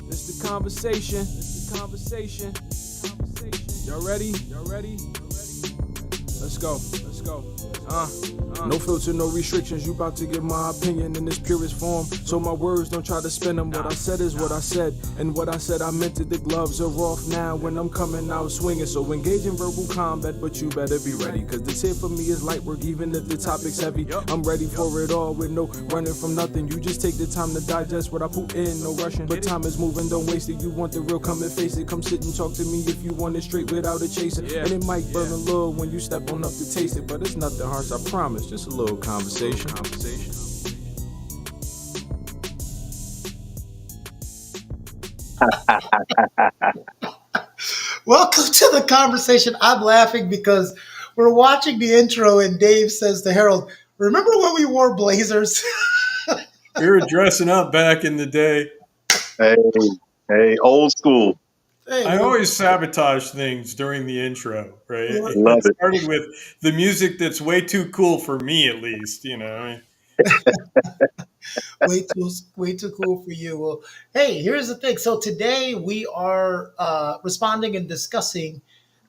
It's the conversation. It's the conversation. Y'all ready? Y'all ready? Let's go. Let's go. No filter, no restrictions. You about to get my opinion in its purest form. So my words, don't try to spin them. What I said is what I said, and what I said I meant it. The gloves are off now when I'm coming out swinging. So engage in verbal combat, but you better be ready. Cause this here for me is light work, even if the topic's heavy. I'm ready for it all with no running from nothing. You just take the time to digest what I put in, no rushing. But time is moving, don't waste it. You want the real, come and face it. Come sit and talk to me if you want it straight without a chaser. And it might burn a little when you step on up to taste it, but it's nothing harsh, I promise. Just a little conversation. Welcome to the conversation. I'm laughing because we're watching the intro and Dave says to Harold, remember when we wore blazers? We were dressing up back in the day. Hey, old school. I always sabotage things during the intro, right? Love It it. started with the music that's way too cool for me, at least, you know. way too cool for you. Well, hey, here's the thing. So today we are responding and discussing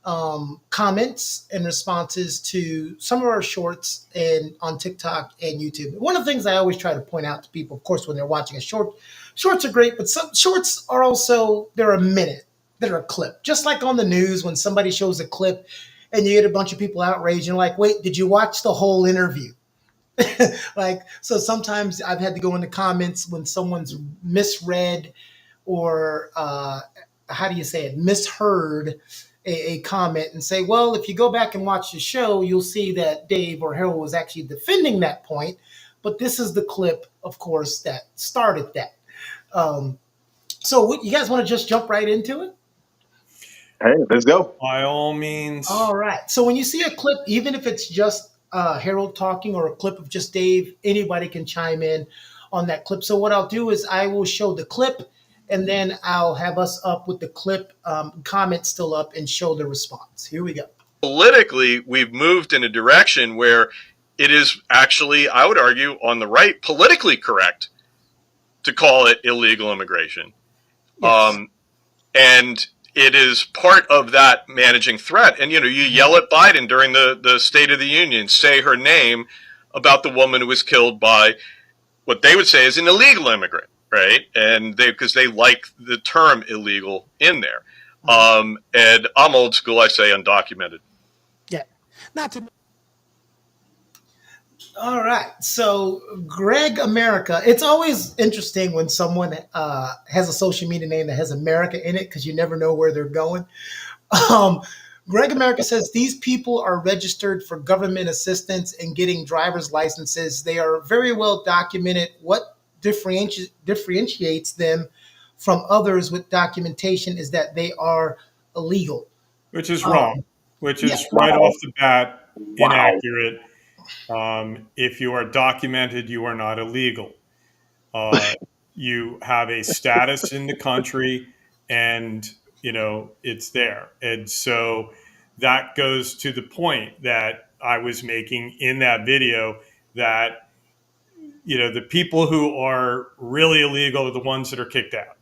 comments and responses to some of our shorts and on TikTok and YouTube. One of the things I always try to point out to people, of course, when they're watching a short, shorts are great, but some shorts are also, they're a minute, they're a clip. Just like on the news, when somebody shows a clip and you get a bunch of people outraged and like, wait, did you watch the whole interview? Like, so sometimes I've had to go in the comments when someone's misread or how do you say it, misheard a comment and say, well, if you go back and watch the show, you'll see that Dave or Harold was actually defending that point. But this is the clip, of course, that started that. So you guys want to just jump right into it? Hey, let's go. By all means. All right. So when you see a clip, even if it's just Harold talking or a clip of just Dave, anybody can chime in on that clip. So what I'll do is I will show the clip and then I'll have us up with the clip comment still up and show the response. Here we go. Politically, we've moved in a direction where it is actually, I would argue, on the right, politically correct to call it illegal immigration. Yes. And it is part of that managing threat. And, you know, you yell at Biden during the State of the Union, say her name about the woman who was killed by what they would say is an illegal immigrant, right? And because they like the term illegal in there. And I'm old school, I say undocumented. Yeah. Not to. All right. So Greg America, it's always interesting when someone has a social media name that has America in it because you never know where they're going. Greg America says these people are registered for government assistance and getting driver's licenses. They are very well documented. What differentiates them from others with documentation is that they are illegal. Which is wrong, which is right off the bat inaccurate. If you are documented, you are not illegal. You have a status in the country and, you know, it's there. And so that goes to the point that I was making in that video that, you know, the people who are really illegal are the ones that are kicked out,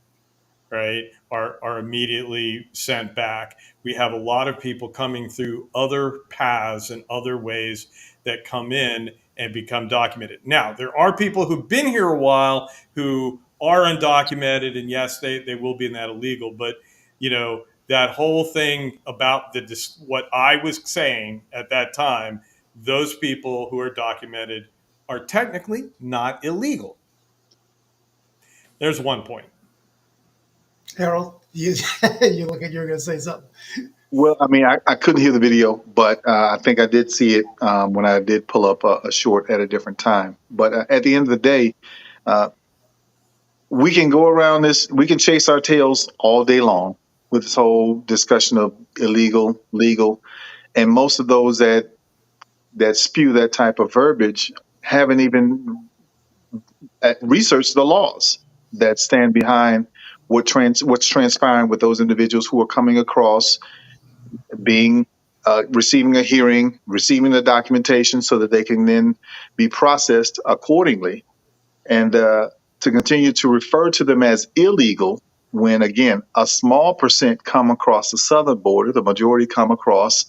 right, are immediately sent back. We have a lot of people coming through other paths and other ways that come in and become documented. Now, there are people who've been here a while who are undocumented, and yes, they will be in that illegal. But, you know, that whole thing about what I was saying at that time, those people who are documented are technically not illegal. There's one point. Harold, you look like you were going to say something. Well, I mean, I couldn't hear the video, but I think I did see it when I did pull up a short at a different time. But at the end of the day, we can go around this, we can chase our tails all day long with this whole discussion of illegal, legal. And most of those that spew that type of verbiage haven't even researched the laws that stand behind what's transpiring with those individuals who are coming across, being receiving a hearing, receiving the documentation so that they can then be processed accordingly. And to continue to refer to them as illegal when, again, a small percent come across the southern border, the majority come across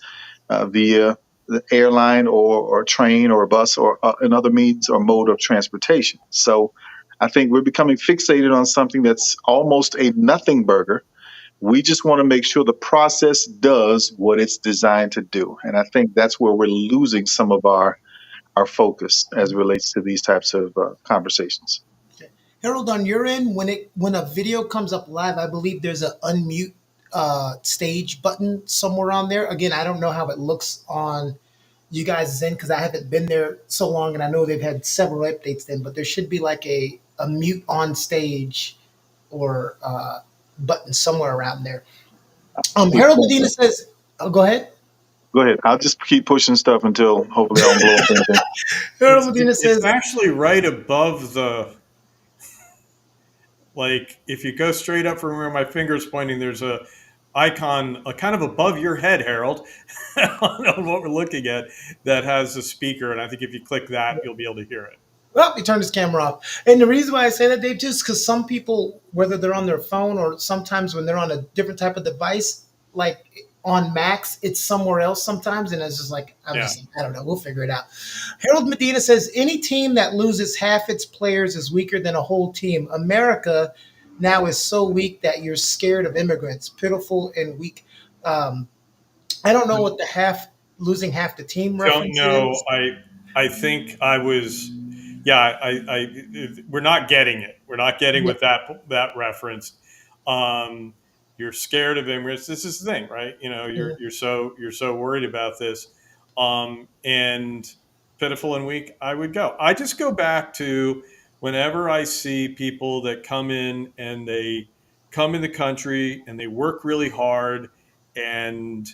via the airline or train or bus or another means or mode of transportation. So I think we're becoming fixated on something that's almost a nothing burger. We just want to make sure the process does what it's designed to do. And I think that's where we're losing some of our focus as it relates to these types of conversations. Harold, on your end, when a video comes up live, I believe there's an unmute stage button somewhere on there. Again, I don't know how it looks on you guys' end because I haven't been there so long, and I know they've had several updates then. But there should be like a mute on stage or button somewhere around there. Harold Medina says, "Oh, go ahead." Go ahead. I'll just keep pushing stuff until hopefully I don't blow up anything. Harold Medina It's says, actually right above like if you go straight up from where my finger's pointing, there's a icon kind of above your head, Harold, on what we're looking at that has a speaker. And I think if you click that, you'll be able to hear it. well, he turned his camera off. And the reason why I say that, Dave, just because some people, whether they're on their phone or sometimes when they're on a different type of device, like on Macs, it's somewhere else sometimes. And it's just like, I don't know, we'll figure it out. Harold Medina says, any team that loses half its players is weaker than a whole team. America now is so weak that you're scared of immigrants, pitiful and weak. I don't know what the losing half the team reference Don't know. is. I think I was, we're not getting it. We're not getting with that reference. You're scared of immigrants. This is the thing, right? You know, you're so worried about this, and pitiful and weak. I would go. I just go back to whenever I see people that come in and they come in the country and they work really hard, and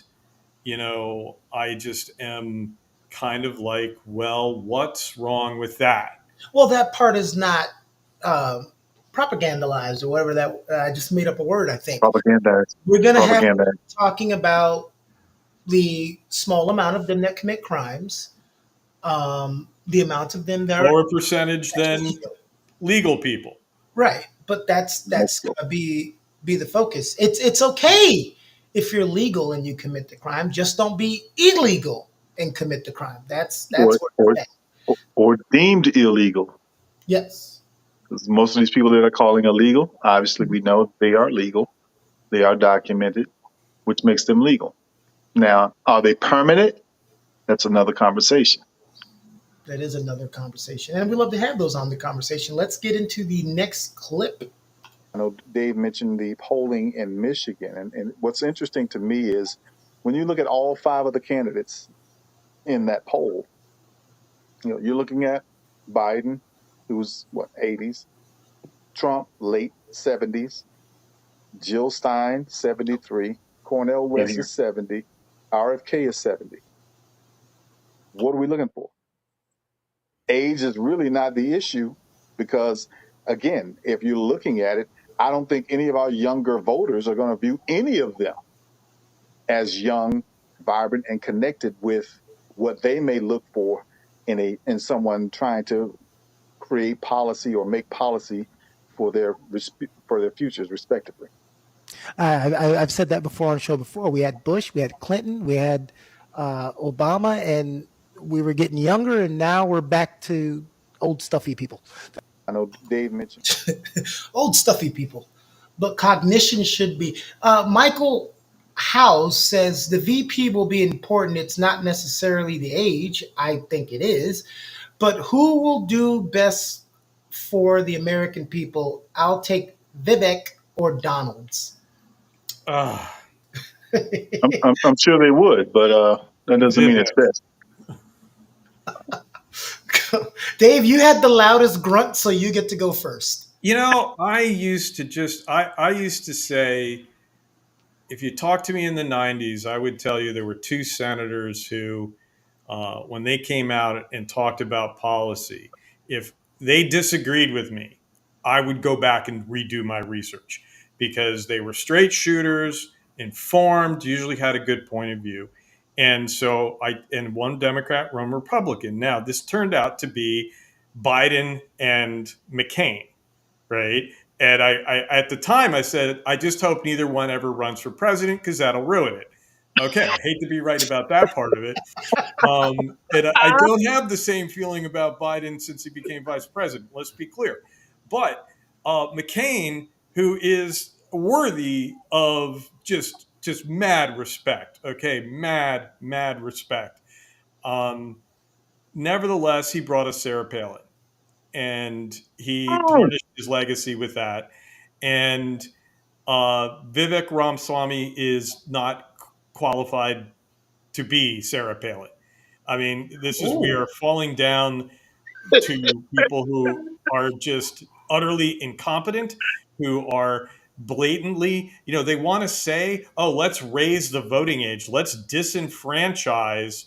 I just am kind of like, well, what's wrong with that? Well, that part is not um, propagandized or whatever that I just made up a word, I think. Propaganda. We're going to have Propaganda. talking about the small amount of them that commit crimes, the amount of them that Lower percentage than legal. legal people. Right. But that's going to be the focus. It's okay if you're legal and you commit the crime, just don't be illegal and commit the crime. That's or, what or, it's at. or deemed illegal. Yes. Because most of these people that are calling illegal, obviously we know they are legal. They are documented, which makes them legal. Now, are they permanent? That's another conversation. That is another conversation. And we love to have those on the conversation. Let's get into the next clip. I know Dave mentioned the polling in Michigan. And what's interesting to me is when you look at all 5 of the candidates in that poll, you're looking at Biden, who's 80s, Trump, late 70s, Jill Stein, 73, Cornel West is 70, RFK is 70. What are we looking for? Age is really not the issue because, again, if you're looking at it, I don't think any of our younger voters are going to view any of them as young, vibrant, and connected with what they may look for in someone trying to create policy or make policy for their futures, respectively. I've said that before on the show before. We had Bush, we had Clinton, we had Obama, and we were getting younger, and now we're back to old stuffy people. I know Dave mentioned old stuffy people, but cognition should be. Michael House says the VP will be important. It's not necessarily the age. I think it is, but who will do best for the American people? I'll take Vivek or Donalds. I'm sure they would, but that doesn't mean it's best. Dave, you had the loudest grunt, so you get to go first. I used to say, if you talked to me in the 90s, I would tell you there were 2 senators who, when they came out and talked about policy, if they disagreed with me, I would go back and redo my research because they were straight shooters, informed, usually had a good point of view. And so one Democrat, one Republican. Now, this turned out to be Biden and McCain, right? And I at the time I said, I just hope neither one ever runs for president because that'll ruin it. Okay, I hate to be right about that part of it. And I don't have the same feeling about Biden since he became vice president. Let's be clear. But McCain, who is worthy of just mad respect. Okay, mad respect. Um, Nevertheless, he brought us Sarah Palin, and he Oh, tarnished his legacy with that. And Vivek Ramaswamy is not qualified to be Sarah Palin. I mean, we Ooh. are falling down to people who are just utterly incompetent, who are blatantly, they want to say, oh, let's raise the voting age, let's disenfranchise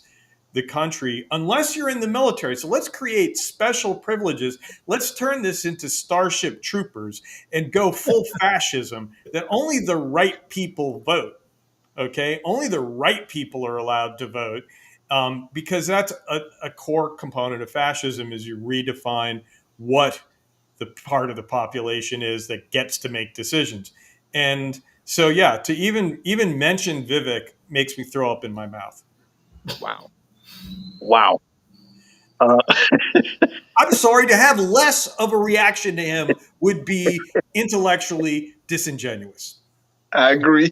the country unless you're in the military. So let's create special privileges. Let's turn this into Starship Troopers and go full fascism that only the right people vote. Okay, only the right people are allowed to vote, because that's a core component of fascism. Is you redefine what the part of the population is that gets to make decisions. And so, yeah, to even mention Vivek makes me throw up in my mouth. wow. Wow. Uh, I'm sorry, to have less of a reaction to him would be intellectually disingenuous. I agree.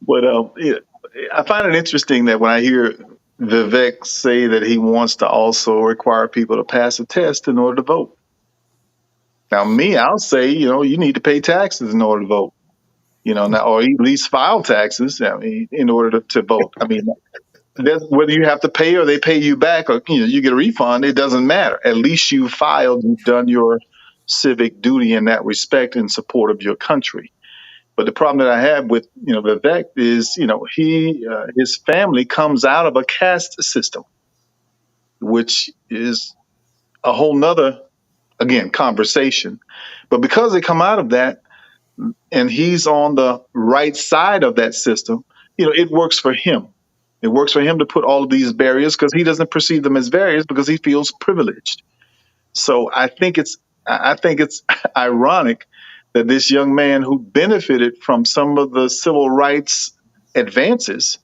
But I find it interesting that when I hear Vivek say that he wants to also require people to pass a test in order to vote. Now, me, I'll say, you need to pay taxes in order to vote. Now, or at least file taxes. I mean, in order to vote. I mean, whether you have to pay or they pay you back, or you get a refund, it doesn't matter. At least you filed, you've done your civic duty in that respect in support of your country. But the problem that I have with Vivek is his family comes out of a caste system, which is a whole nother, again, conversation. But because they come out of that and he's on the right side of that system, it works for him. It works for him to put all of these barriers because he doesn't perceive them as barriers because he feels privileged. So I think it's ironic that this young man who benefited from some of the civil rights advances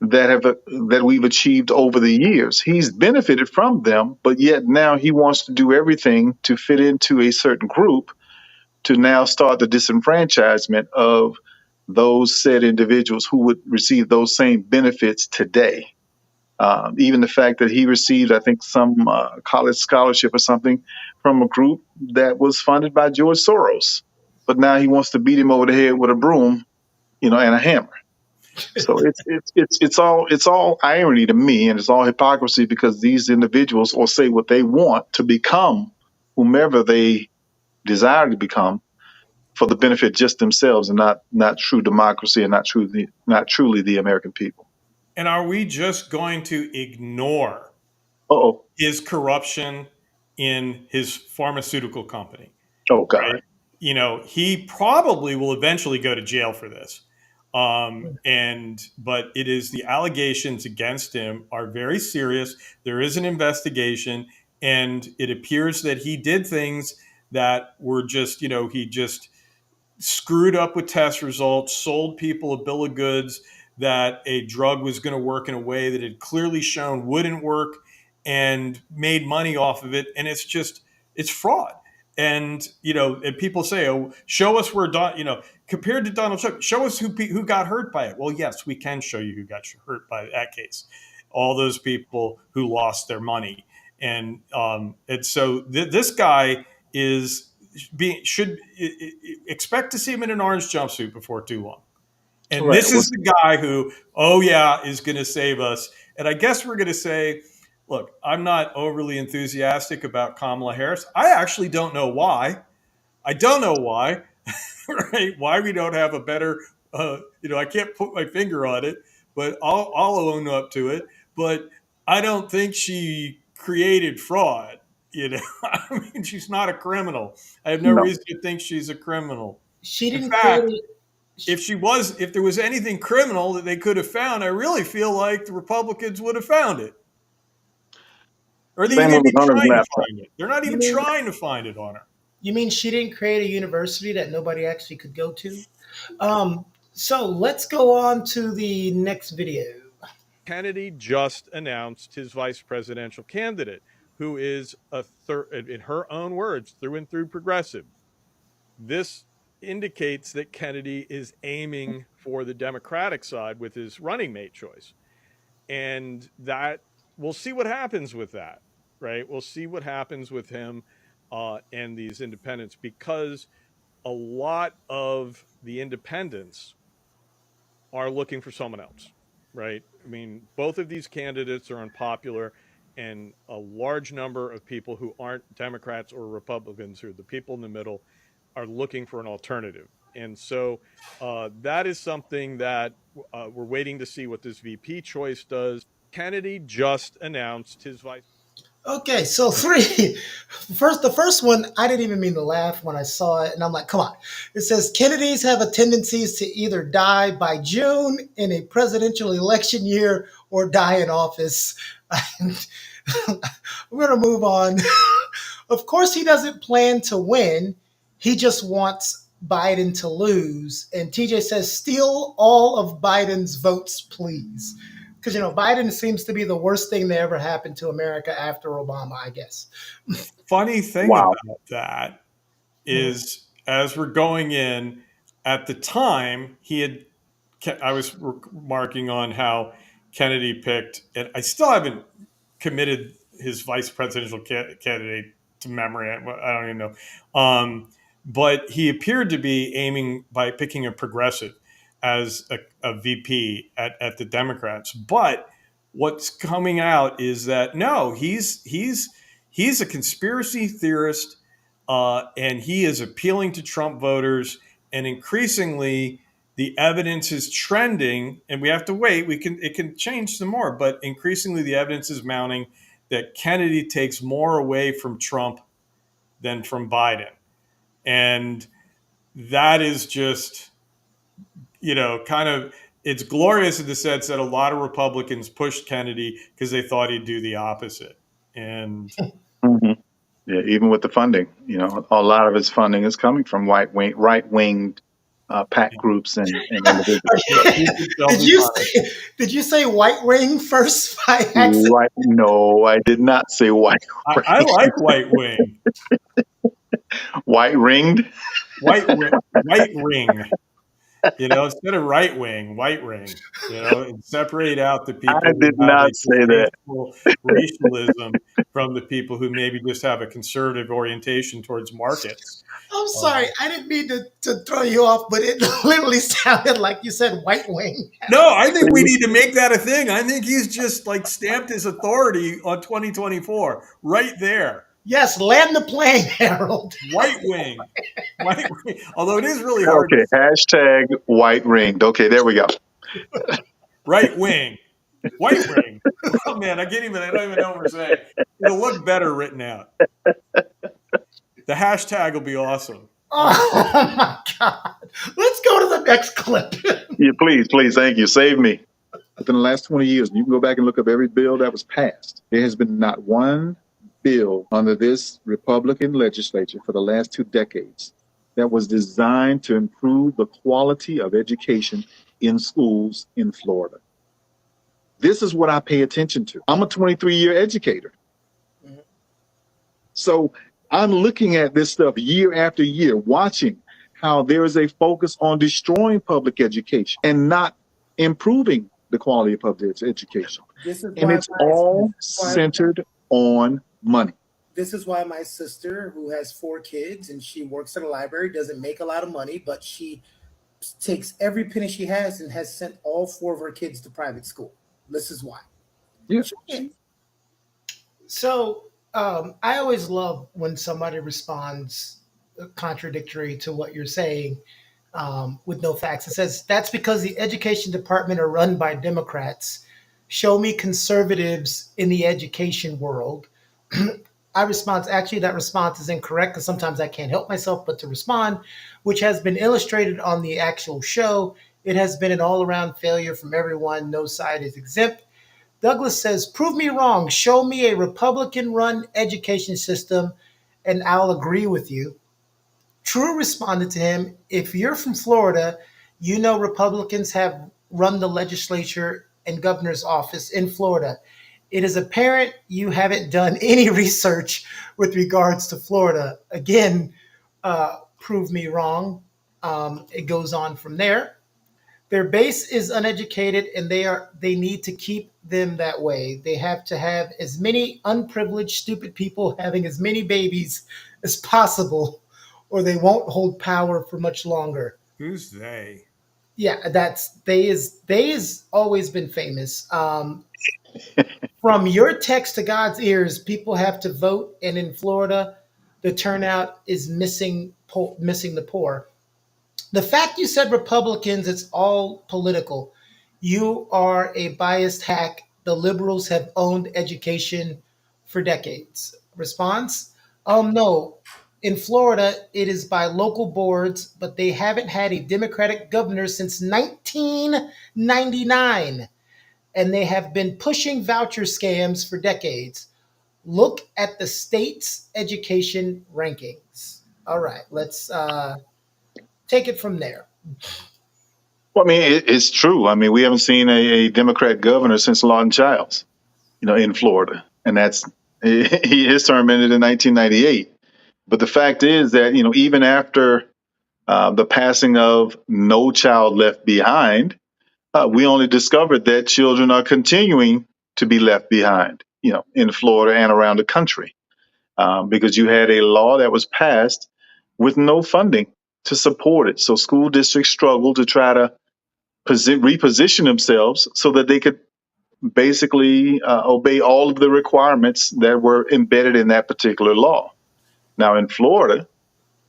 that we've achieved over the years, he's benefited from them, but yet now he wants to do everything to fit into a certain group to now start the disenfranchisement of those said individuals who would receive those same benefits today. Even the fact that he received, I think, some college scholarship or something from a group that was funded by George Soros. But now he wants to beat him over the head with a broom, and a hammer. So it's all irony to me, and it's all hypocrisy because these individuals will say what they want to become whomever they desire to become for the benefit just themselves, and not true democracy and not truly the American people. And are we just going to ignore Oh, his corruption in his pharmaceutical company? oh God. Right? He probably will eventually go to jail for this. But it is, the allegations against him are very serious. There is an investigation, and it appears that he did things that were just, he just screwed up with test results, sold people a bill of goods that a drug was going to work in a way that had clearly shown wouldn't work, and made money off of it. And it's fraud. And, and people say, oh, show us where, compared to Donald Trump, show us who got hurt by it. Well, yes, we can show you who got hurt by that case. All those people who lost their money. And so this guy is should expect to see him in an orange jumpsuit before too long. And Right. this is the guy who, oh yeah, is going to save us. And I guess we're going to say, look, I'm not overly enthusiastic about Kamala Harris. I actually don't know why. I don't know why, right? Why we don't have a better, I can't put my finger on it, but I'll own up to it. But I don't think she created fraud. I mean, she's not a criminal. I have no No. reason to think she's a criminal. She In didn't create fact, it. if there was anything criminal that they could have found, I really feel like the Republicans would have found it. Or are they Same even with be Hunter's trying to laptop. find it? They're not You even know, trying to find it on her. You mean she didn't create a university that nobody actually could go to? So let's go on to the next video. Kennedy just announced his vice presidential candidate, who is in her own words, through and through progressive. This indicates that Kennedy is aiming for the Democratic side with his running mate choice. And that we'll see what happens with that, right? We'll see what happens with him and these independents, because a lot of the independents are looking for someone else, right? I mean, both of these candidates are unpopular, and a large number of people who aren't Democrats or Republicans, who are the people in the middle, are looking for an alternative. And so that is something that we're waiting to see what this VP choice does. Kennedy just announced his vice. Okay, so three. The first one, I didn't even mean to laugh when I saw it, and I'm like, come on. It says Kennedys have a tendency to either die by June in a presidential election year or die in office. We're going to move on. Of course, he doesn't plan to win. He just wants Biden to lose. And TJ says, steal all of Biden's votes, please. Because, Biden seems to be the worst thing that ever happened to America after Obama, I guess. Funny thing Wow. about that is, as we're going in, at the time, I was remarking on how Kennedy picked, and I still haven't committed his vice presidential candidate to memory. I don't even know. But he appeared to be aiming by picking a progressive as a VP at the Democrats. But what's coming out is that no, he's a conspiracy theorist, and he is appealing to Trump voters. And increasingly, the evidence is trending, and we have to wait. It can change some more, but increasingly, the evidence is mounting that Kennedy takes more away from Trump than from Biden, and that is just, kind of, it's glorious in the sense that a lot of Republicans pushed Kennedy because they thought he'd do the opposite. And Mm-hmm. Yeah, even with the funding, a lot of his funding is coming from right-winged PAC groups and individuals. Did you say white wing first by accident? Right? No, I did not say white. I like white wing. White ringed. White ring. Instead of right wing, white ring. And separate out the people. I did not say that. Racialism from the people who maybe just have a conservative orientation towards markets. I'm sorry, I didn't mean to throw you off, but it literally sounded like you said white wing. No, I think we need to make that a thing. I think he's just stamped his authority on 2024 right there. Yes, land the plane, Harold. White wing. White wing. Although it is really hard. Okay, hashtag white ringed. Okay, there we go. Right wing. White ring. Oh man, I don't even know what we're saying. It'll look better written out. The hashtag will be awesome. Oh my God. Let's go to the next clip. Yeah, please, thank you. Save me. Within the last 20 years, you can go back and look up every bill that was passed. There has been not one bill under this Republican legislature for the last 2 decades that was designed to improve the quality of education in schools in Florida. This is what I pay attention to. I'm a 23-year educator. Mm-hmm. So I'm looking at this stuff year after year, watching how there is a focus on destroying public education and not improving the quality of public education. And it's all centered on money. This is why my sister, who has 4 kids and she works at a library, doesn't make a lot of money, but she takes every penny she has and has sent all 4 of her kids to private school. This is why. Yeah. So I always love when somebody responds contradictory to what you're saying with no facts. It says, that's because the education department are run by Democrats. Show me conservatives in the education world. I respond, actually, that response is incorrect because sometimes I can't help myself but to respond, which has been illustrated on the actual show. It has been an all-around failure from everyone. No side is exempt. Douglas says, prove me wrong. Show me a Republican-run education system, and I'll agree with you. True responded to him, if you're from Florida, you know Republicans have run the legislature and governor's office in Florida. It is apparent you haven't done any research with regards to Florida. Again, prove me wrong. It goes on from there. Their base is uneducated, and they need to keep them that way. They have to have as many unprivileged stupid people having as many babies as possible, or they won't hold power for much longer. Who's they? Yeah, that's they is always been famous. From your text to God's ears, people have to vote, and in Florida, the turnout is missing the poor. The fact you said Republicans, it's all political. You are a biased hack. The liberals have owned education for decades. Response? No. In Florida, it is by local boards, but they haven't had a Democratic governor since 1999, and they have been pushing voucher scams for decades. Look at the state's education rankings. All right, let's take it from there. Well, I mean, it's true. I mean, we haven't seen a Democrat governor since Lawton Childs, in Florida, and that's his term ended in 1998. But the fact is that even after the passing of No Child Left Behind, we only discovered that children are continuing to be left behind, in Florida and around the country, because you had a law that was passed with no funding to support it. So school districts struggle to try to reposition themselves so that they could basically obey all of the requirements that were embedded in that particular law. Now, in Florida,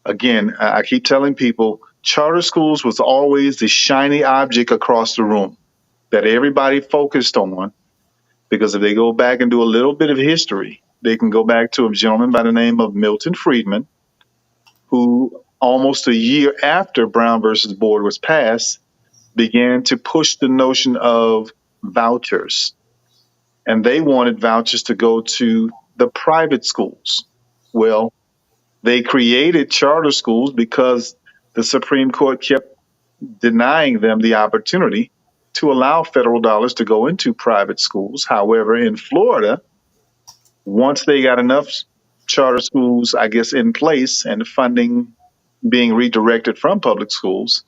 again, I keep telling people charter schools was always the shiny object across the room that everybody focused on, because if they go back and do a little bit of history, they can go back to a gentleman by the name of Milton Friedman, who almost a year after Brown versus Board was passed, began to push the notion of vouchers. And they wanted vouchers to go to the private schools. Well, they created charter schools because the Supreme Court kept denying them the opportunity to allow federal dollars to go into private schools. However, in Florida, once they got enough charter schools, I guess, in place and funding being redirected from public schools,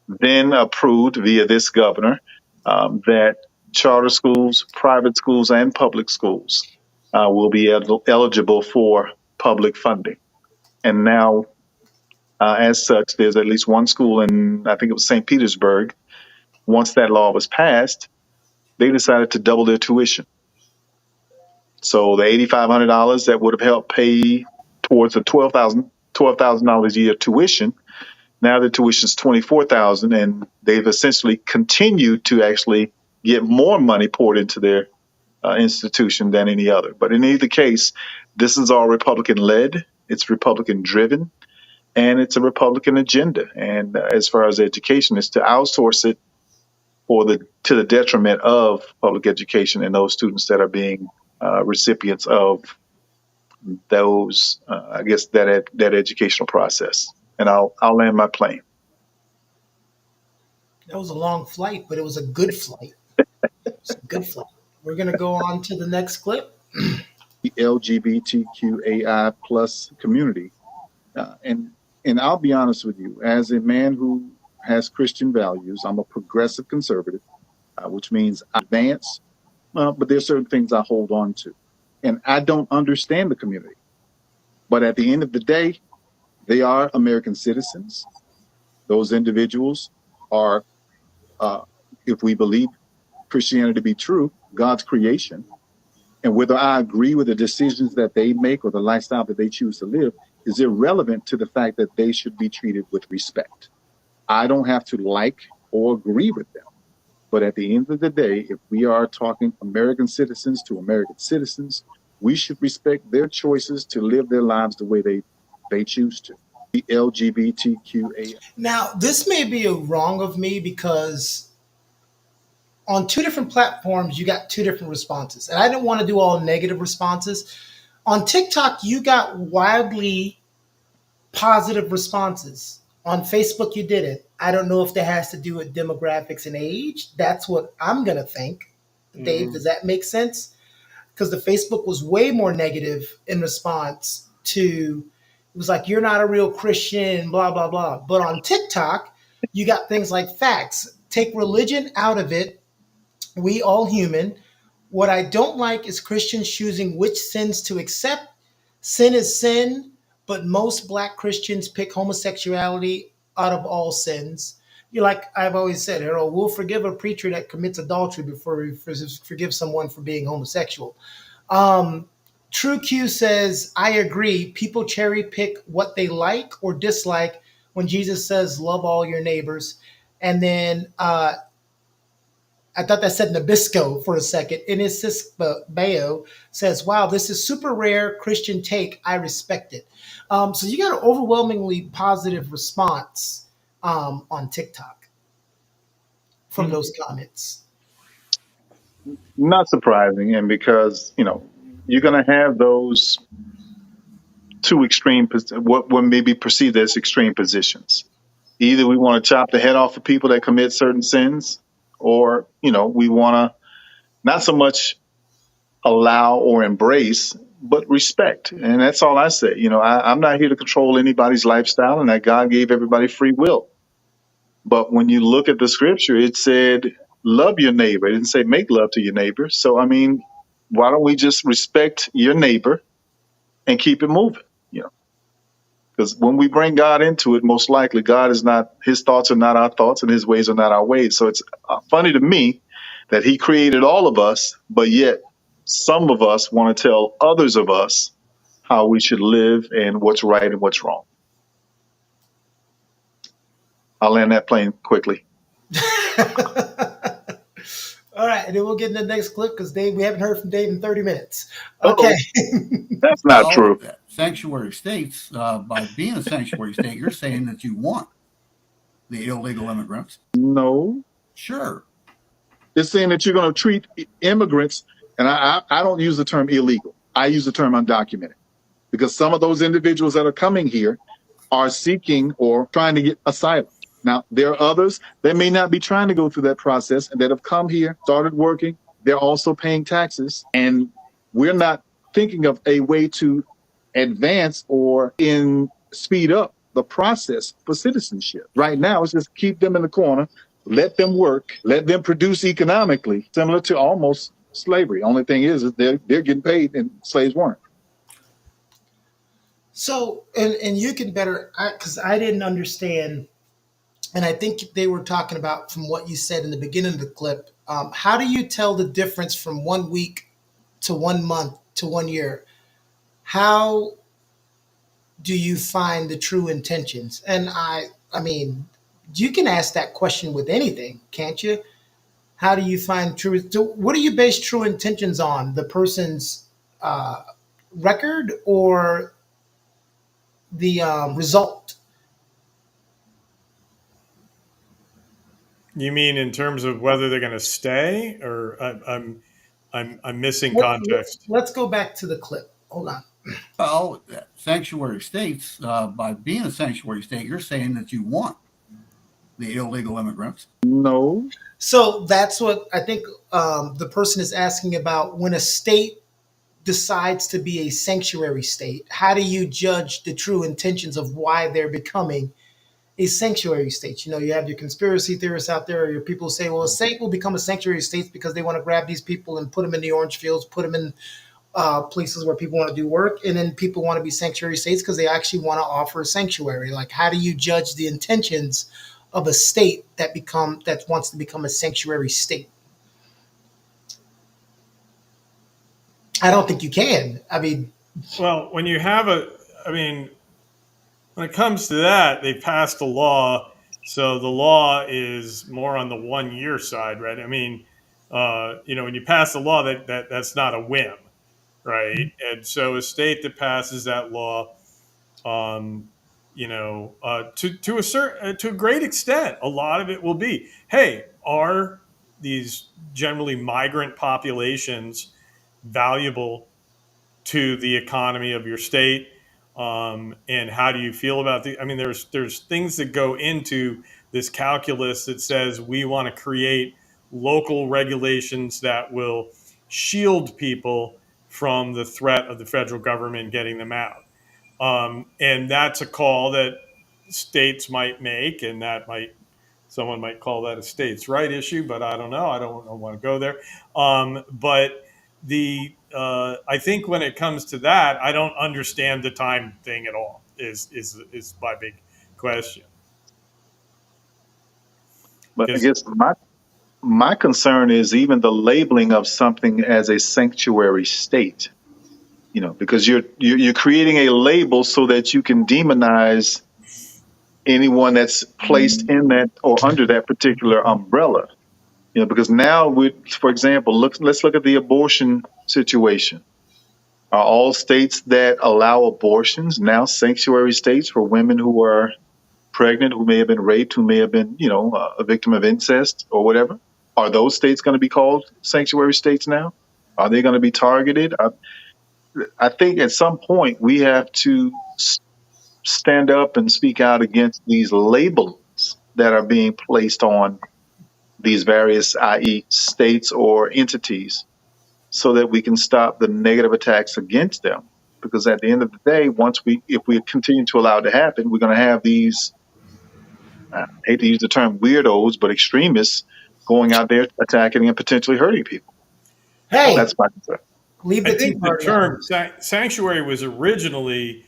then approved via this governor that charter schools, private schools, and public schools will be eligible for public funding. And now, as such, there's at least one school in, I think it was St. Petersburg. Once that law was passed, they decided to double their tuition. So the $8,500 that would have helped pay towards the $12,000 a year tuition, now the tuition is $24,000, and they've essentially continued to actually get more money poured into their institution than any other. But in either case, this is all Republican led. It's Republican driven, and it's a Republican agenda. And as far as education, is to outsource it to the detriment of public education and those students that are being recipients of those, I guess, that educational process. And I'll land my plane. That was a long flight, but it was a good flight. It's a good flight. We're going to go on to the next clip. The LGBTQAI plus community. And I'll be honest with you, as a man who has Christian values, I'm a progressive conservative, which means I advance, but there's certain things I hold on to. And I don't understand the community. But at the end of the day, they are American citizens. Those individuals are, if we believe Christianity to be true, God's creation. And whether I agree with the decisions that they make or the lifestyle that they choose to live is irrelevant to the fact that they should be treated with respect. I don't have to like or agree with them. But at the end of the day, if we are talking American citizens to American citizens, we should respect their choices to live their lives the way they choose to. The LGBTQA. Now, this may be a wrong of me because on two different platforms, you got two different responses. And I didn't want to do all negative responses. On TikTok, you got wildly positive responses. On Facebook, you did it. I don't know if that has to do with demographics and age. That's what I'm going to think. Dave, does that make sense? Because the Facebook was way more negative in response to, it was like, you're not a real Christian, blah, blah, blah. But on TikTok, you got things like facts. Take religion out of it. We all human. What I don't like is Christians choosing which sins to accept. Sin is sin, but most black Christians pick homosexuality out of all sins. You like I've always said, Harold, we'll forgive a preacher that commits adultery before we forgive someone for being homosexual. True Q says, I agree. People cherry pick what they like or dislike when Jesus says, love all your neighbors. And then I thought that said Nabisco for a second. Inisis Bayo says, wow, this is super rare Christian take. I respect it. So you got an overwhelmingly positive response on TikTok from those comments. Not surprising, and because you're going to have those two extreme, what may be perceived as extreme positions. Either we want to chop the head off of people that commit certain sins, or we want to not so much allow or embrace, but respect. And that's all I say. I'm not here to control anybody's lifestyle, and that God gave everybody free will. But when you look at the scripture, it said, love your neighbor. It didn't say make love to your neighbor. So, why don't we just respect your neighbor and keep it moving? Because when we bring God into it, most likely his thoughts are not our thoughts and his ways are not our ways. So it's funny to me that he created all of us, but yet some of us want to tell others of us how we should live and what's right and what's wrong. I'll land that plane quickly. All right, and then we'll get in the next clip because Dave, we haven't heard from Dave in 30 minutes. Okay. That's not true. Sanctuary states, by being a sanctuary state, you're saying that you want the illegal immigrants. No. Sure. It's saying that you're going to treat immigrants, and I don't use the term illegal. I use the term undocumented, because some of those individuals that are coming here are seeking or trying to get asylum. Now, there are others that may not be trying to go through that process and that have come here, started working. They're also paying taxes. And we're not thinking of a way to advance or speed up the process for citizenship. Right now, it's just keep them in the corner, let them work, let them produce economically, similar to almost slavery. Only thing is they're getting paid and slaves weren't. So, and you can better, because I didn't understand. And I think they were talking about, from what you said in the beginning of the clip, how do you tell the difference from 1 week to 1 month to 1 year? How do you find the true intentions? And I mean, you can ask that question with anything, can't you? How do you find true? What do you base true intentions on? The person's record or the result? You mean in terms of whether they're going to stay, or I'm missing context? Let's go back to the clip. Hold on. Well, sanctuary states, by being a sanctuary state, you're saying that you want the illegal immigrants. No. So that's what I think the person is asking about. When a state decides to be a sanctuary state, how do you judge the true intentions of why they're becoming a sanctuary state? You have your conspiracy theorists out there, or your people who say, well, a state will become a sanctuary state because they want to grab these people and put them in the orange fields, put them in places where people want to do work. And then people want to be sanctuary states because they actually want to offer a sanctuary. Like, how do you judge the intentions of a state that wants to become a sanctuary state? I don't think you can. Well, when you have when it comes to that, they passed a law. So the law is more on the 1 year side, right? When you pass a law, that's not a whim, right? And so a state that passes that law, to a great extent, a lot of it will be, hey, are these generally migrant populations valuable to the economy of your state? And how do you feel about I mean, there's things that go into this calculus that says we want to create local regulations that will shield people from the threat of the federal government getting them out. And that's a call that states might make, and someone might call that a states' right issue, but I don't know. I don't want to go there. But I think when it comes to that, I don't understand the time thing at all. Is my big question. But I guess my concern is even the labeling of something as a sanctuary state. Because you're creating a label so that you can demonize anyone that's placed in that or under that particular umbrella. Because now for example, let's look at the abortion situation. Are all states that allow abortions now sanctuary states for women who are pregnant, who may have been raped, who may have been, a victim of incest or whatever? Are those states going to be called sanctuary states now? Are they going to be targeted? I think at some point we have to stand up and speak out against these labels that are being placed on these various, i.e., states or entities, so that we can stop the negative attacks against them. Because at the end of the day, if we continue to allow it to happen, we're going to have these, I hate to use the term weirdos, but extremists going out there attacking and potentially hurting people. Hey, That's my concern. Leave the I Tea think the Party term out. sanctuary was originally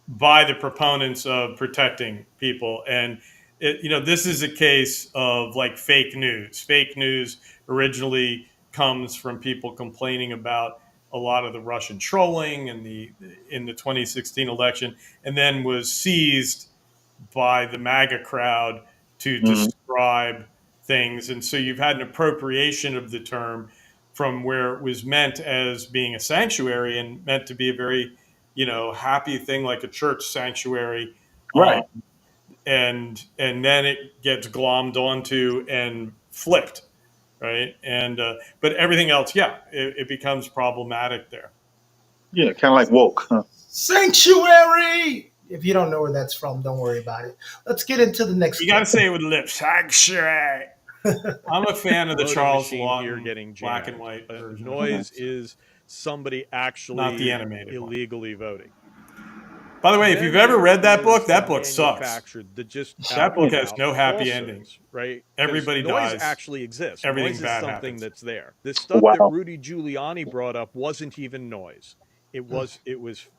by the proponents of protecting people. And, this is a case of like fake news. Fake news originally comes from people complaining about a lot of the Russian trolling in the 2016 election, and then was seized by the MAGA crowd to Mhm. describe things. And so you've had an appropriation of the term from where it was meant as being a sanctuary and meant to be a very, happy thing like a church sanctuary. Right. And then it gets glommed onto and flipped. Right. But everything else, it becomes problematic there. Yeah, kind of like woke. Huh? Sanctuary! If you don't know where that's from, don't worry about it. Let's get into the next You got to clip. say it with lips. Sanctuary. I'm a fan of the Voting Charles machine here Lawton getting black jammed. and white version. Noise is somebody Not the actually animated one. illegally voting. By the way, if Then you've ever there read that book, is that the book sucks. manufactured, the just That book out and has out no happy falsehoods, ending. right? 'Cause Everybody noise dies. actually exists. Everything Noise is bad something happens. that's there. This stuff that Wow. Rudy Giuliani brought up wasn't even noise. It was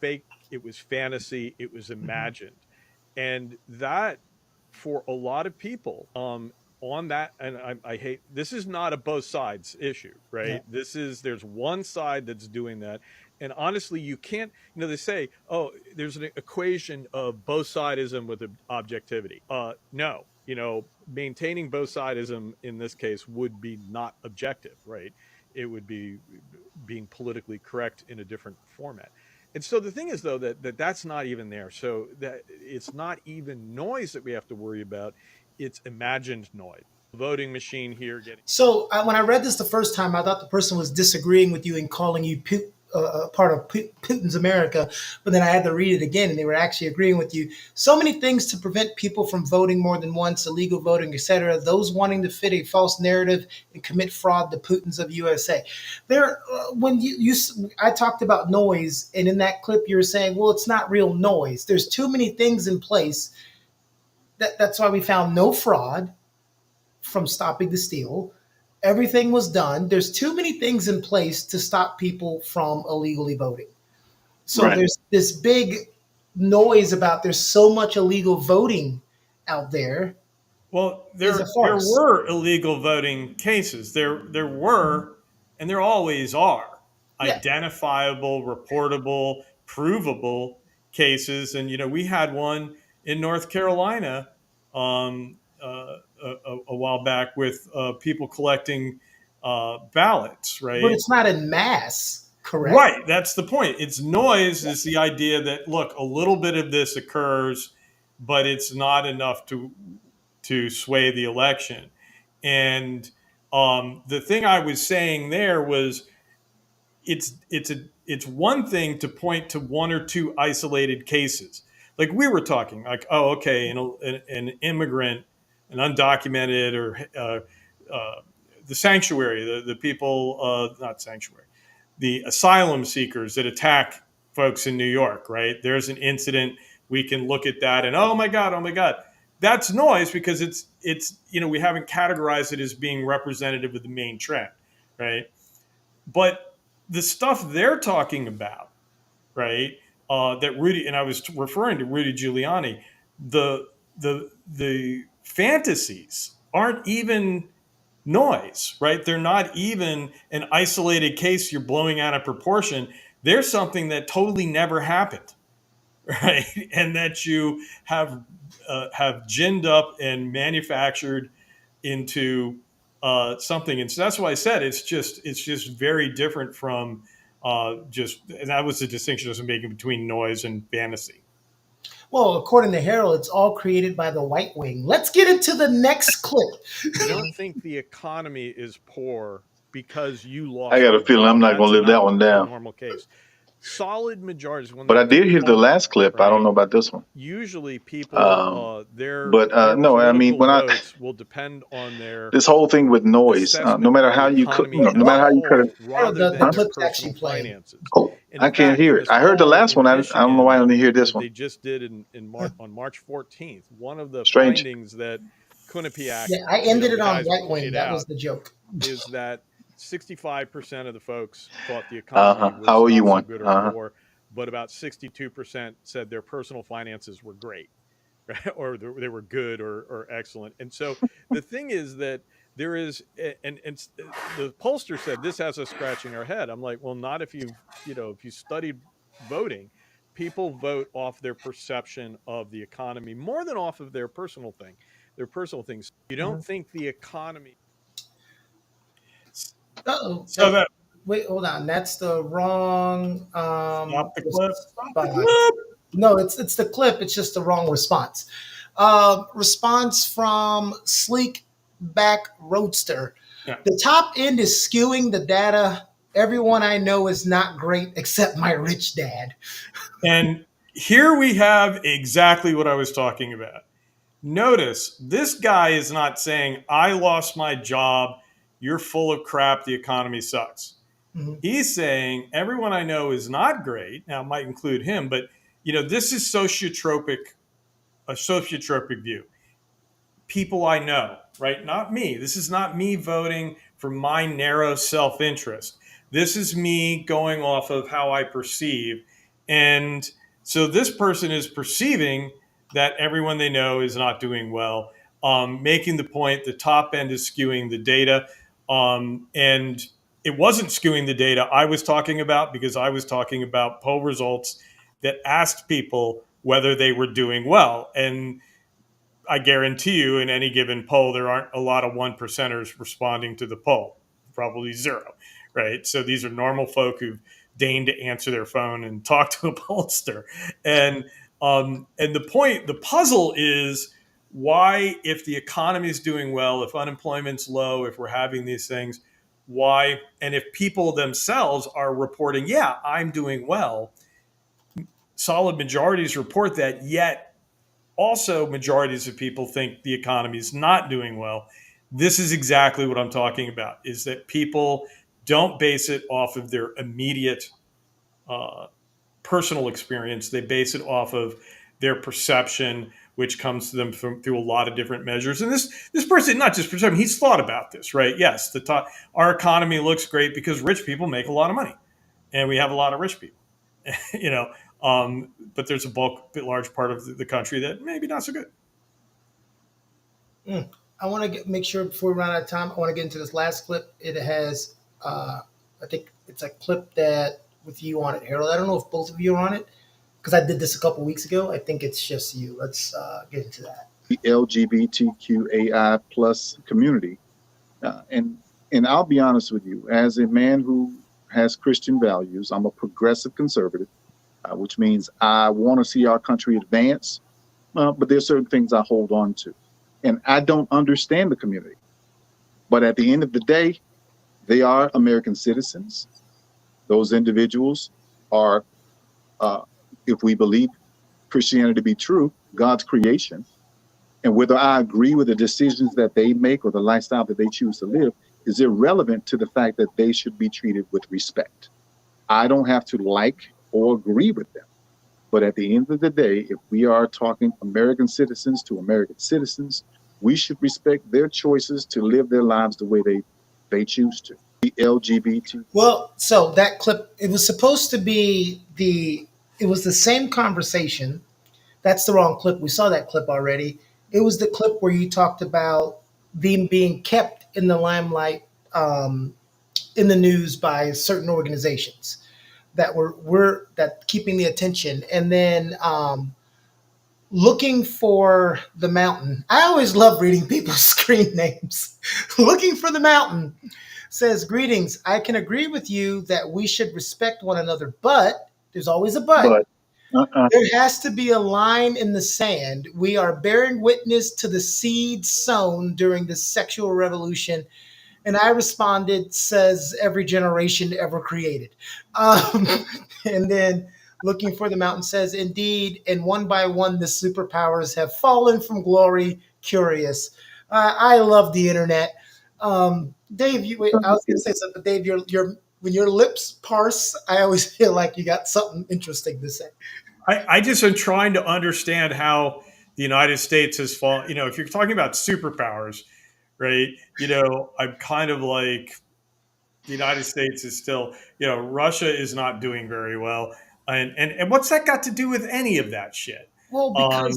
fake. It was fantasy. It was imagined, and that for a lot of people, on that, and I hate, this is not a both sides issue, right? Yeah. There's one side that's doing that, and honestly, you can't, they say, oh, there's an equation of both sidism with objectivity. No, maintaining both sidism in this case would be not objective, right? It would be being politically correct in a different format. And so the thing is, though, that's not even there. So that it's not even noise that we have to worry about. It's imagined noise. Voting machine here getting. So when I read this the first time, I thought the person was disagreeing with you and calling you part of Putin's America. But then I had to read it again, and they were actually agreeing with you. So many things to prevent people from voting more than once, illegal voting, etc. Those wanting to fit a false narrative and commit fraud, the Putins of USA. When I talked about noise, and in that clip you were saying, well, it's not real noise. There's too many things in place. That's why we found no fraud from stopping the steal. Everything was done. There's too many things in place to stop people from illegally voting. So Right. there's this big noise about there's so much illegal voting out there. Well, Is a there farce. were illegal voting cases. There were, and there always are, Yeah. identifiable, reportable, provable cases. And we had one in North Carolina a while back with people collecting ballots, right? But it's not in mass, correct? Right. That's the point. It's noise is the idea that, look, a little bit of this occurs, but it's not enough to sway the election. And the thing I was saying there was it's one thing to point to one or two isolated cases, like we were talking, like, oh, okay, an immigrant, an undocumented, or the sanctuary, the people, not sanctuary, the asylum seekers that attack folks in New York, right? There's an incident. We can look at that and, oh my God, that's noise because it's we haven't categorized it as being representative of the main trend, right? But the stuff they're talking about, right? That Rudy, and I was referring to Rudy Giuliani, the fantasies aren't even noise, right? They're not even an isolated case you're blowing out of proportion. They're something that totally never happened, right? And that you have ginned up and manufactured into something. And so that's why I said it's just very different from and that was the distinction I was making between noise and fantasy. Well, according to Harold, it's all created by the white wing. Let's get into the next clip. You don't think the economy is poor because you lost. I got a your feeling job. I'm not going to live That's that one not the down. normal case. Solid majorities. But I did hear the last clip. Right? I don't know about this one. Usually, people their no, I mean, when votes will depend on their this whole thing with noise, no matter how you cut, no matter how you cut it, rather than their personal finances. Oh, I can't hear it. I heard the last one. I don't know why I didn't hear this one. They just did on March 14th. One of the Strange. findings that Quinnipiac, Yeah, I ended it on white wing. That was the joke. Is that 65% of the folks thought the economy was How you not so want? good or poor, but about 62% said their personal finances were great, right? Or they were good or excellent. And so the thing is that there is, and the pollster said this has us scratching our head. I'm like, well, not if you studied voting. People vote off their perception of the economy more than off of their personal things. You don't think the economy. Uh-oh. So that Wait, hold on. That's the wrong stop the clip. No, it's the clip. It's just the wrong response. Response from Sleek Back Roadster. Yeah. The top end is skewing the data. Everyone I know is not great except my rich dad. And here we have exactly what I was talking about. Notice this guy is not saying, I lost my job, you're full of crap, the economy sucks. Mm-hmm. He's saying everyone I know is not great. Now, it might include him, but this is a sociotropic view. People I know, right? Not me. This is not me voting for my narrow self-interest. This is me going off of how I perceive. And so this person is perceiving that everyone they know is not doing well, making the point the top end is skewing the data. And it wasn't skewing the data I was talking about, because I was talking about poll results that asked people whether they were doing well. And I guarantee you in any given poll, there aren't a lot of 1%ers responding to the poll, probably zero, right? So these are normal folk who've deigned to answer their phone and talk to a pollster. And the puzzle is why, if the economy is doing well, if unemployment's low, if we're having these things, why, and if people themselves are reporting, yeah, I'm doing well, solid majorities report that, yet also majorities of people think the economy is not doing well. This is exactly what I'm talking about, is that people don't base it off of their immediate personal experience. They base it off of their perception, which comes to them through a lot of different measures. And this person, not just perception, he's thought about this, right? Yes, our economy looks great because rich people make a lot of money, and we have a lot of rich people, but there's a large part of the country that maybe not so good. I want to make sure before we run out of time, I want to get into this last clip. It has, I think it's a clip that with you on it, Harold. I don't know if both of you are on it, because I did this a couple weeks ago. I think it's just you. Let's get into that. The LGBTQAI plus community. And I'll be honest with you, as a man who has Christian values, I'm a progressive conservative, which means I want to see our country advance, but there's certain things I hold on to. And I don't understand the community. But at the end of the day, they are American citizens. Those individuals are, if we believe Christianity to be true, God's creation. And whether I agree with the decisions that they make or the lifestyle that they choose to live is irrelevant to the fact that they should be treated with respect. I don't have to like or agree with them. But at the end of the day, if we are talking American citizens to American citizens, we should respect their choices to live their lives the way they choose to. The LGBT. Well, so that clip, it was supposed to be it was the same conversation. That's the wrong clip. We saw that clip already. It was the clip where you talked about them being kept in the limelight, in the news by certain organizations that were that keeping the attention, and then looking for the mountain. I always love reading people's screen names. Looking for the mountain says, "Greetings. I can agree with you that we should respect one another, but there's always a but. But There has to be a line in the sand. We are bearing witness to the seeds sown during the sexual revolution." And I responded, "Says every generation ever created." Um, and then looking for the mountain says, "Indeed, and one by one, the superpowers have fallen from glory. Curious." I love the internet. Dave, I was going to say something, Dave. When your lips parse, I always feel like you got something interesting to say. I just am trying to understand how the United States has fallen. If you're talking about superpowers, right? I'm kind of like the United States is still, Russia is not doing very well. And what's that got to do with any of that shit? Well, because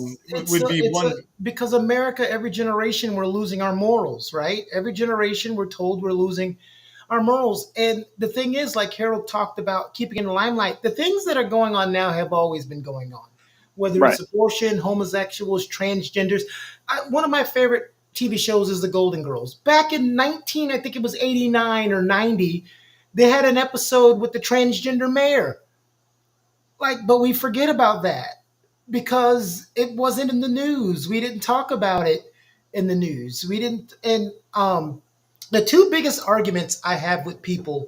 Would be one. because America, every generation we're losing our morals, right? Every generation we're told we're losing our morals. And the thing is, like Harold talked about, keeping in the limelight, the things that are going on now have always been going on, whether Right. it's abortion, homosexuals, transgenders. One of my favorite TV shows is The Golden Girls. Back in I think it was 89 or 90, they had an episode with the transgender mayor. But we forget about that because it wasn't in the news. We didn't talk about it in the news. We didn't. And the two biggest arguments I have with people,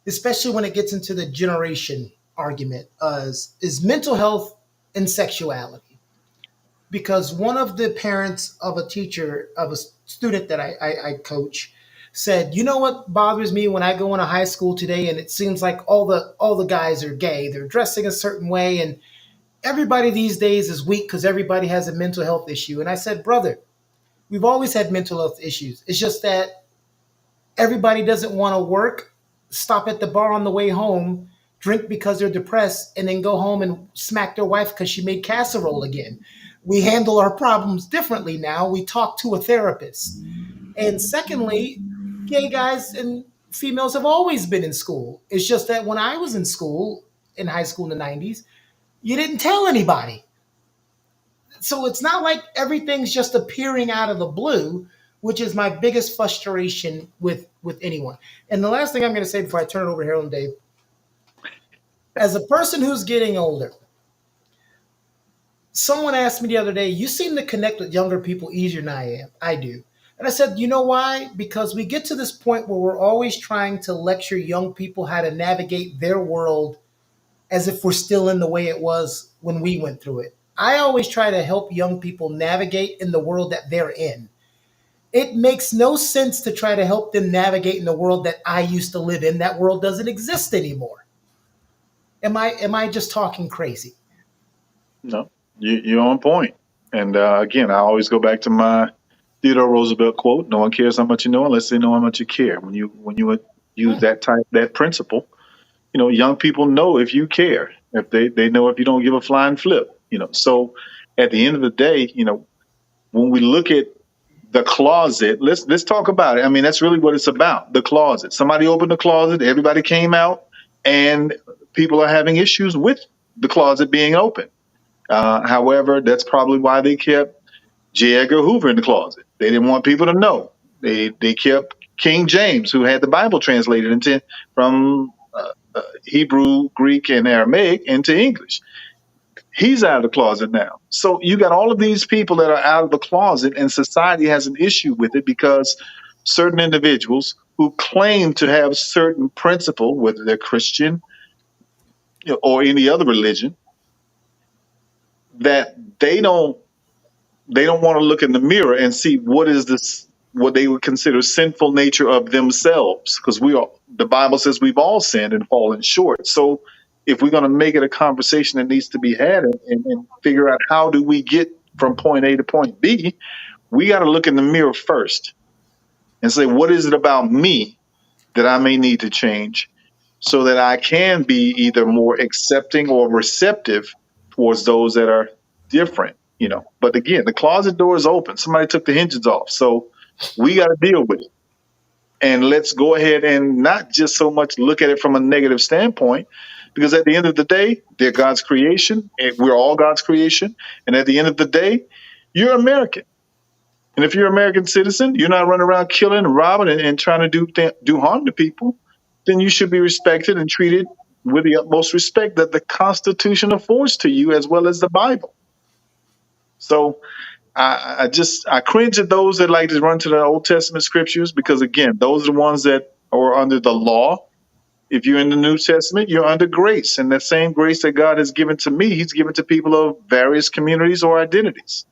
especially when it gets into the generation argument, is mental health and sexuality. Because one of the parents of a teacher, of a student that I coach, said, "You know what bothers me when I go into high school today, and it seems like all the guys are gay. They're dressing a certain way, and everybody these days is weak because everybody has a mental health issue." And I said, "Brother, we've always had mental health issues. It's just that everybody doesn't want to work, stop at the bar on the way home, drink because they're depressed, and then go home and smack their wife because she made casserole again. We handle our problems differently now. We talk to a therapist." And secondly, gay guys and females have always been in school. It's just that when I was in school, in high school in the 90s, you didn't tell anybody. So it's not like everything's just appearing out of the blue, which is my biggest frustration with anyone. And the last thing I'm going to say before I turn it over to Harold and Dave, as a person who's getting older, someone asked me the other day, "You seem to connect with younger people easier than I do." And I said, "You know why? Because we get to this point where we're always trying to lecture young people how to navigate their world as if we're still in the way it was when we went through it. I always try to help young people navigate in the world that they're in. It makes no sense to try to help them navigate in the world that I used to live in. That world doesn't exist anymore." Am I just talking crazy? No, you're on point. And again, I always go back to my Theodore Roosevelt quote: "No one cares how much you know unless they know how much you care." When you use that principle, young people know if you care. If they know if you don't give a flying flip. So at the end of the day, when we look at the closet, let's talk about it. I mean, that's really what it's about. The closet. Somebody opened the closet, everybody came out, and people are having issues with the closet being open. However, that's probably why they kept J. Edgar Hoover in the closet. They didn't want people to know. They kept King James, who had the Bible translated from Hebrew, Greek, and Aramaic into English. He's out of the closet now. So you got all of these people that are out of the closet, and society has an issue with it because certain individuals who claim to have certain principle, whether they're Christian, or any other religion, that they don't want to look in the mirror and see what is this, what they would consider sinful nature of themselves, because the Bible says we've all sinned and fallen short. So if we're going to make it a conversation that needs to be had, and figure out how do we get from point A to point B, we got to look in the mirror first and say, what is it about me that I may need to change so that I can be either more accepting or receptive towards those that are different, But again, the closet door is open. Somebody took the hinges off. So we got to deal with it. And let's go ahead and not just so much look at it from a negative standpoint, because at the end of the day, they're God's creation. And we're all God's creation. And at the end of the day, you're American. And if you're an American citizen, you're not running around killing and robbing and trying to do harm to people, then you should be respected and treated with the utmost respect that the Constitution affords to you, as well as the Bible. So I cringe at those that like to run to the Old Testament scriptures, because again, those are the ones that are under the law. If you're in the New Testament, you're under grace, and that same grace that God has given to me, He's given to people of various communities or identities.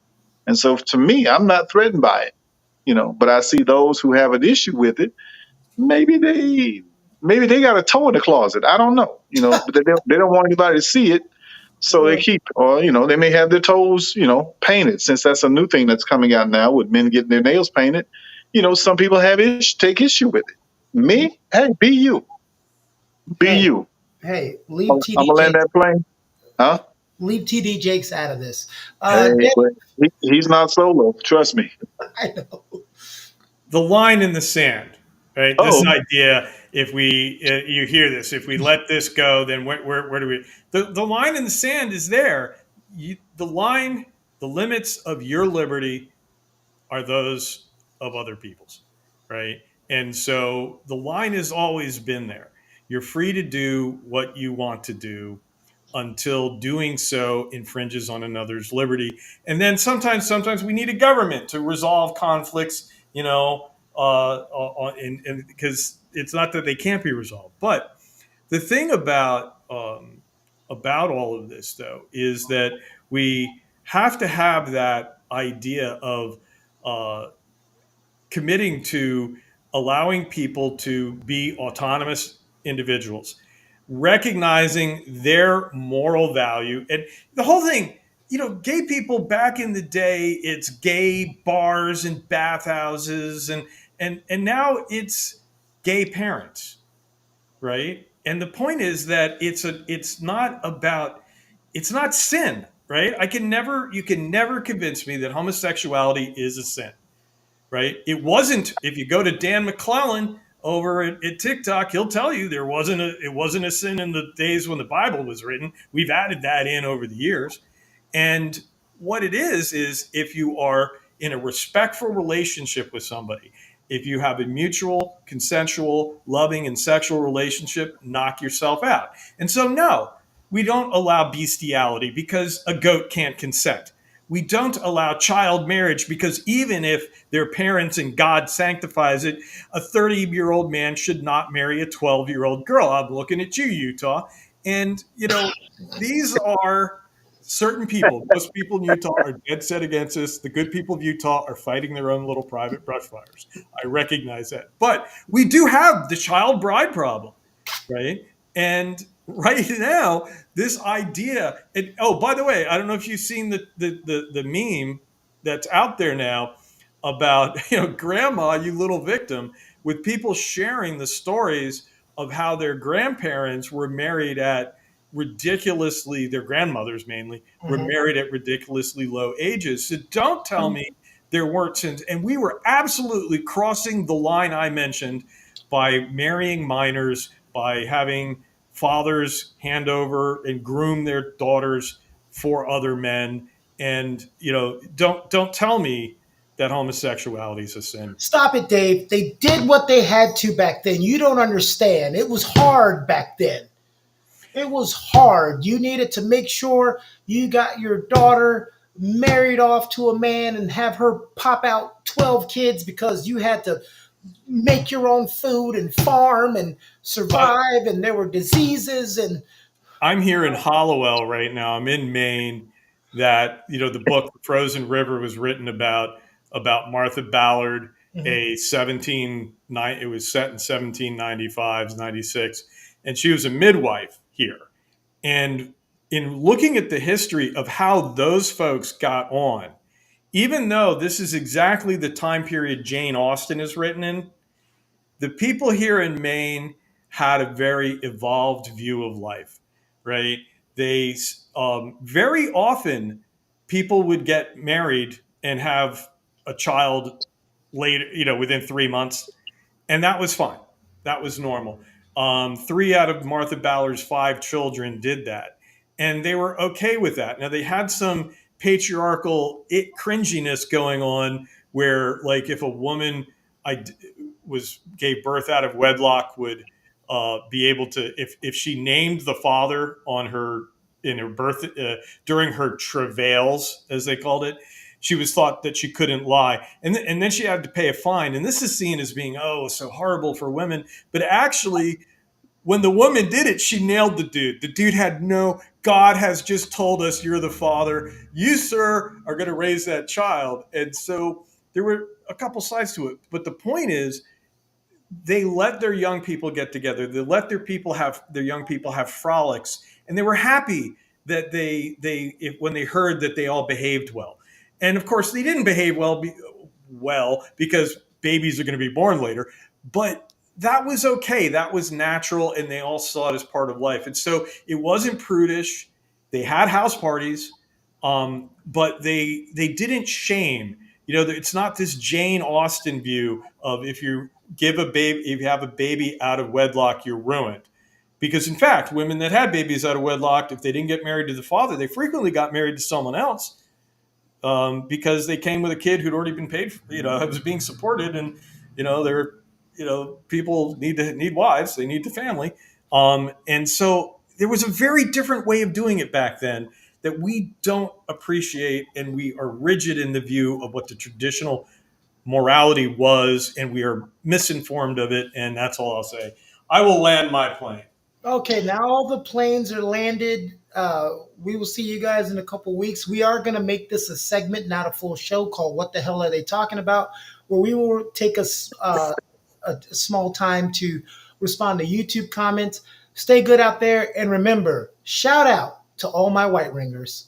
And so to me, I'm not threatened by it, but I see those who have an issue with it. Maybe they got a toe in the closet. I don't know, but they don't want anybody to see it. So they keep, or, they may have their toes, painted, since that's a new thing that's coming out now with men getting their nails painted. Some people take issue with it. Me? Hey, be you. Be you. Hey, leave I'm TD going to land Jakes. that plane. Huh? Leave TD Jakes out of this. Hey, he's not solo. Trust me. I know. The line in the sand, right? Oh. This idea, if we, you hear this, if we let this go, then where do we, the line in the sand is there. The limits of your liberty are those of other people's, right? And so the line has always been there. You're free to do what you want to do until doing so infringes on another's liberty. And then sometimes we need a government to resolve conflicts, and because it's not that they can't be resolved. But the thing about all of this, though, is that we have to have that idea of committing to allowing people to be autonomous individuals, recognizing their moral value. And the whole thing, gay people back in the day, it's gay bars and bathhouses, and now it's gay parents, right? And the point is that it's not sin, right? You can never convince me that homosexuality is a sin, right? It wasn't. If you go to Dan McClellan over at TikTok, he'll tell you it wasn't a sin in the days when the Bible was written. We've added that in over the years. And what it is if you are in a respectful relationship with somebody, if you have a mutual, consensual, loving, and sexual relationship, knock yourself out. And so, no, we don't allow bestiality because a goat can't consent. We don't allow child marriage because even if their parents and God sanctifies it, a 30-year-old man should not marry a 12-year-old girl. I'm looking at you, Utah. And, these are certain people. Most people in Utah are dead set against this. The good people of Utah are fighting their own little private brush fires. I recognize that. But we do have the child bride problem, right? And right now, this idea, and oh, by the way, I don't know if you've seen the meme that's out there now about, grandma, you little victim, with people sharing the stories of how their grandparents were married at their grandmothers mainly were married at ridiculously low ages. So don't tell me there weren't sins. And we were absolutely crossing the line I mentioned by marrying minors, by having fathers hand over and groom their daughters for other men. And, don't tell me that homosexuality is a sin. Stop it, Dave. They did what they had to back then. You don't understand. It was hard back then. It was hard. You needed to make sure you got your daughter married off to a man and have her pop out 12 kids because you had to make your own food and farm and survive, and there were diseases and I'm here in Hollowell right now. I'm in Maine. That the book The Frozen River was written about Martha Ballard, Mhm. a 17 it was set in 1795, 96, and she was a midwife here. And in looking at the history of how those folks got on, even though this is exactly the time period Jane Austen is written in, the people here in Maine had a very evolved view of life, right? They very often people would get married and have a child later, within 3 months, and that was fine. That was normal. Three out of Martha Ballard's five children did that, and they were okay with that. Now they had some patriarchal cringiness going on, where like if a woman I was gave birth out of wedlock would be able to, if she named the father on her in her birth during her travails, as they called it, she was thought that she couldn't lie, and then she had to pay a fine. And this is seen as being so horrible for women, but actually, when the woman did it, she nailed the dude. The dude had no. God has just told us you're the father. You, sir, are going to raise that child, and so there were a couple sides to it. But the point is, they let their young people get together. They let their young people have frolics, and they were happy that when they heard that they all behaved well. And of course, they didn't behave well because babies are going to be born later. But that was okay. That was natural, and they all saw it as part of life. And so it wasn't prudish. They had house parties, but they didn't shame. It's not this Jane Austen view of if you have a baby out of wedlock, you're ruined. Because in fact, women that had babies out of wedlock, if they didn't get married to the father, they frequently got married to someone else, because they came with a kid who'd already been paid for, was being supported, and they're people need wives, they need the family, and so there was a very different way of doing it back then that we don't appreciate, and we are rigid in the view of what the traditional morality was, and we are misinformed of it. And that's all I'll say. I will land my plane. okay, now all the planes are landed. We will see you guys in a couple weeks. We are going to make this a segment, not a full show, called "What the Hell Are They Talking About?" where we will take a small time to respond to YouTube comments. Stay good out there, and remember, shout out to all my white ringers.